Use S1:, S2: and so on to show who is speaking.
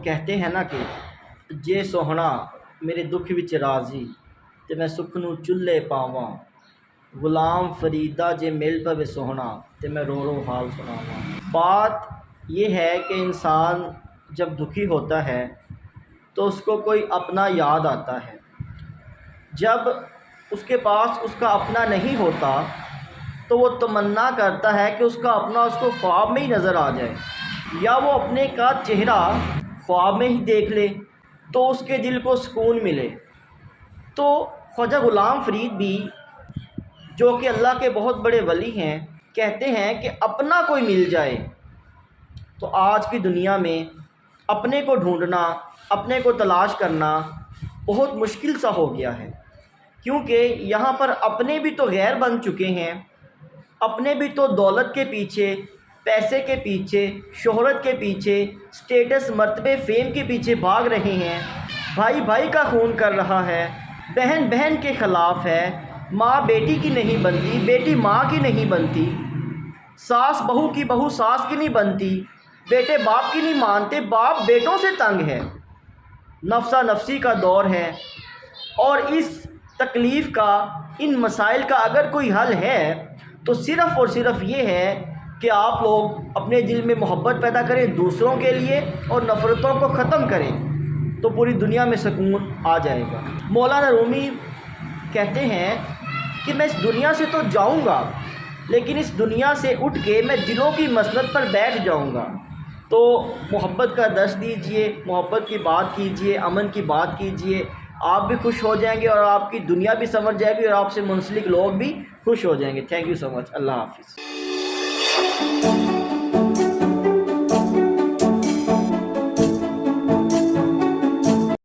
S1: کہتے ہیں نا کہ جے سوہنا میرے دکھ وچ راضی تے میں سکھ نو چلے پاواں، غلام فریدا جے مل پوے سوہنا تے میں رو رو حال سناواں۔ بات یہ ہے کہ انسان جب دکھی ہوتا ہے تو اس کو کوئی اپنا یاد آتا ہے۔ جب اس کے پاس اس کا اپنا نہیں ہوتا تو وہ تمنا کرتا ہے کہ اس کا اپنا اس کو خواب میں ہی نظر آ جائے، یا وہ اپنے کا چہرہ خواب میں ہی دیکھ لے تو اس کے دل کو سکون ملے۔ تو خواجہ غلام فرید بھی، جو کہ اللہ کے بہت بڑے ولی ہیں، کہتے ہیں کہ اپنا کوئی مل جائے تو آج کی دنیا میں اپنے کو ڈھونڈنا، اپنے کو تلاش کرنا بہت مشکل سا ہو گیا ہے، کیونکہ یہاں پر اپنے بھی تو غیر بن چکے ہیں، اپنے بھی تو دولت کے پیچھے، پیسے کے پیچھے، شہرت کے پیچھے، سٹیٹس، مرتبے، فیم کے پیچھے بھاگ رہے ہیں۔ بھائی بھائی کا خون کر رہا ہے، بہن بہن کے خلاف ہے، ماں بیٹی کی نہیں بنتی، بیٹی ماں کی نہیں بنتی، ساس بہو کی، بہو ساس کی نہیں بنتی، بیٹے باپ کی نہیں مانتے، باپ بیٹوں سے تنگ ہے، نفسا نفسی کا دور ہے۔ اور اس تکلیف کا، ان مسائل کا اگر کوئی حل ہے تو صرف اور صرف یہ ہے کہ آپ لوگ اپنے دل میں محبت پیدا کریں دوسروں کے لیے اور نفرتوں کو ختم کریں، تو پوری دنیا میں سکون آ جائے گا۔ مولانا رومی کہتے ہیں کہ میں اس دنیا سے تو جاؤں گا، لیکن اس دنیا سے اٹھ کے میں دلوں کی مسند پر بیٹھ جاؤں گا۔ تو محبت کا درس دیجئے، محبت کی بات کیجئے، امن کی بات کیجئے، آپ بھی خوش ہو جائیں گے اور آپ کی دنیا بھی سنور جائے گی اور آپ سے منسلک لوگ بھی خوش ہو جائیں گے۔ تھینک یو سو مچ۔ اللہ حافظ۔